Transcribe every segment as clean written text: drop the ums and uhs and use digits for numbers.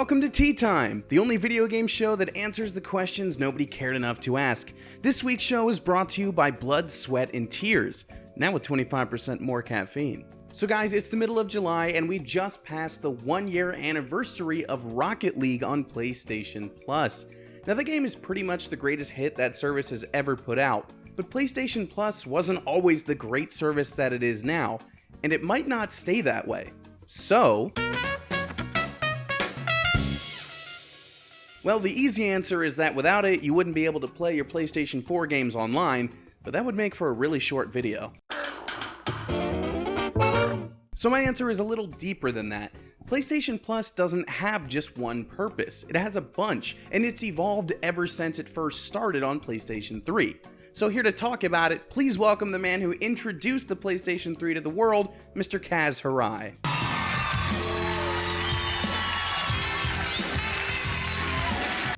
Welcome to Tea Time, the only video game show that answers the questions nobody cared enough to ask. This week's show is brought to you by Blood, Sweat, and Tears, now with 25% more caffeine. So guys, it's the middle of July and we've just passed the 1-year anniversary of Rocket League on PlayStation Plus. Now the game is pretty much the greatest hit that service has ever put out, but PlayStation Plus wasn't always the great service that it is now, and it might not stay that way. So well, the easy answer is that without it, you wouldn't be able to play your PlayStation 4 games online, but that would make for a really short video. So my answer is a little deeper than that. PlayStation Plus doesn't have just one purpose. It has a bunch, and it's evolved ever since it first started on PlayStation 3. So here to talk about it, please welcome the man who introduced the PlayStation 3 to the world, Mr. Kaz Hirai.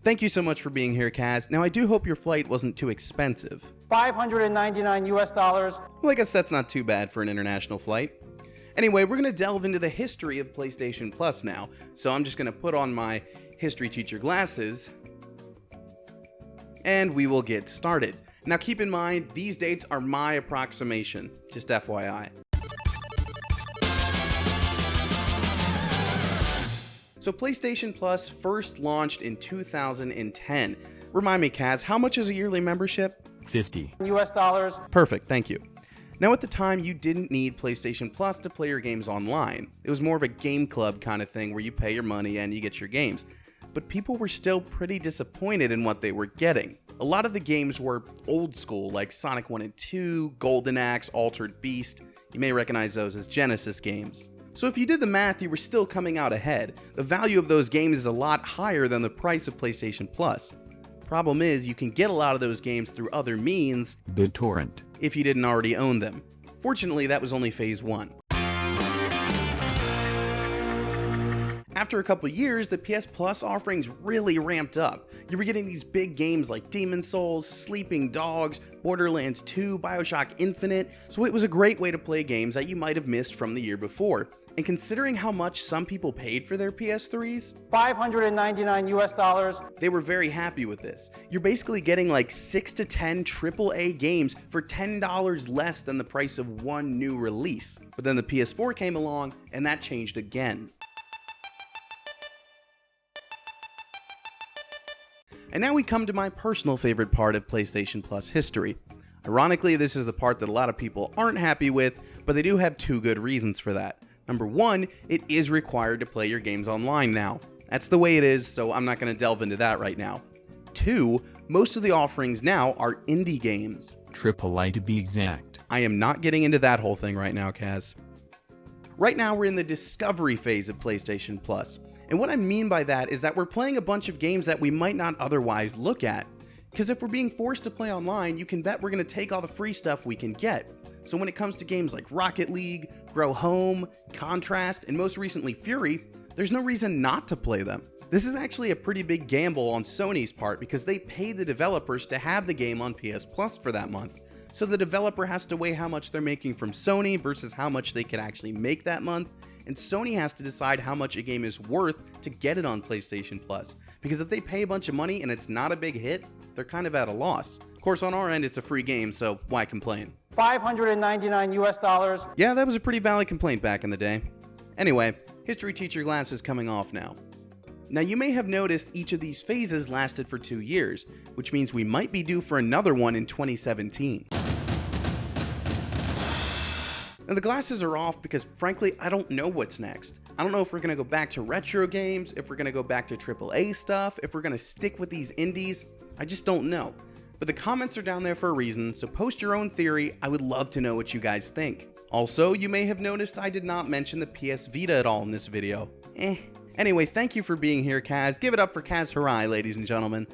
Thank you so much for being here, Kaz. Now, I do hope your flight wasn't too expensive. $599 US. Well, I guess that's not too bad for an international flight. Anyway, we're going to delve into the history of PlayStation Plus now, so I'm just going to put on my history teacher glasses, and we will get started. Now, keep in mind, these dates are my approximation, just FYI. So PlayStation Plus first launched in 2010. Remind me, Kaz, how much is a yearly membership? $50 US. Perfect, thank you. Now at the time, you didn't need PlayStation Plus to play your games online. It was more of a game club kind of thing where you pay your money and you get your games. But people were still pretty disappointed in what they were getting. A lot of the games were old school, like Sonic 1 and 2, Golden Axe, Altered Beast. You may recognize those as Genesis games. So if you did the math, you were still coming out ahead. The value of those games is a lot higher than the price of PlayStation Plus. Problem is, you can get a lot of those games through other means, BitTorrent, if you didn't already own them. Fortunately, that was only phase 1. After a couple years, the PS Plus offerings really ramped up. You were getting these big games like Demon's Souls, Sleeping Dogs, Borderlands 2, BioShock Infinite, so it was a great way to play games that you might have missed from the year before. And considering how much some people paid for their PS3s, $599 US. they were very happy with this. You're basically getting like 6 to 10 AAA games for $10 less than the price of one new release. But then the PS4 came along and that changed again. And now we come to my personal favorite part of PlayStation Plus history. Ironically, this is the part that a lot of people aren't happy with, but they do have two good reasons for that. Number one, it is required to play your games online now. That's the way it is, so I'm not going to delve into that right now. Two, most of the offerings now are indie games. AAA to be exact. I am not getting into that whole thing right now, Kaz. Right now we're in the discovery phase of PlayStation Plus. And what I mean by that is that we're playing a bunch of games that we might not otherwise look at. Because if we're being forced to play online, you can bet we're going to take all the free stuff we can get. So when it comes to games like Rocket League, Grow Home, Contrast, and most recently Fury, there's no reason not to play them. This is actually a pretty big gamble on Sony's part because they pay the developers to have the game on PS Plus for that month. So the developer has to weigh how much they're making from Sony versus how much they can actually make that month, and Sony has to decide how much a game is worth to get it on PlayStation Plus. Because if they pay a bunch of money and it's not a big hit, they're kind of at a loss. Of course, on our end, it's a free game, so why complain? $599 US. Yeah, that was a pretty valid complaint back in the day. Anyway, history teacher glasses coming off now. Now you may have noticed each of these phases lasted for 2 years, which means we might be due for another one in 2017. Now the glasses are off because frankly, I don't know what's next. I don't know if we're going to go back to retro games, if we're going to go back to AAA stuff, if we're going to stick with these indies. I just don't know. But the comments are down there for a reason, so post your own theory. I would love to know what you guys think. Also, you may have noticed I did not mention the PS Vita at all in this video. Anyway, thank you for being here, Kaz. Give it up for Kaz Hirai, ladies and gentlemen.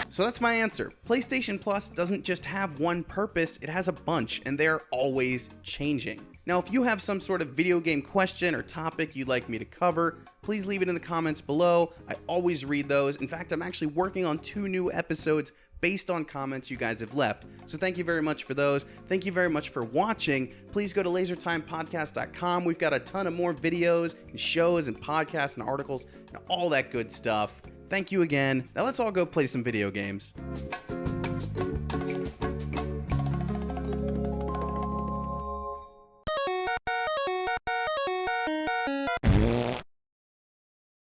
So that's my answer. PlayStation Plus doesn't just have one purpose, it has a bunch, and they're always changing. Now, if you have some sort of video game question or topic you'd like me to cover, please leave it in the comments below. I always read those. In fact, I'm actually working on 2 new episodes based on comments you guys have left. So thank you very much for those. Thank you very much for watching. Please go to lasertimepodcast.com. We've got a ton of more videos and shows and podcasts and articles and all that good stuff. Thank you again. Now let's all go play some video games.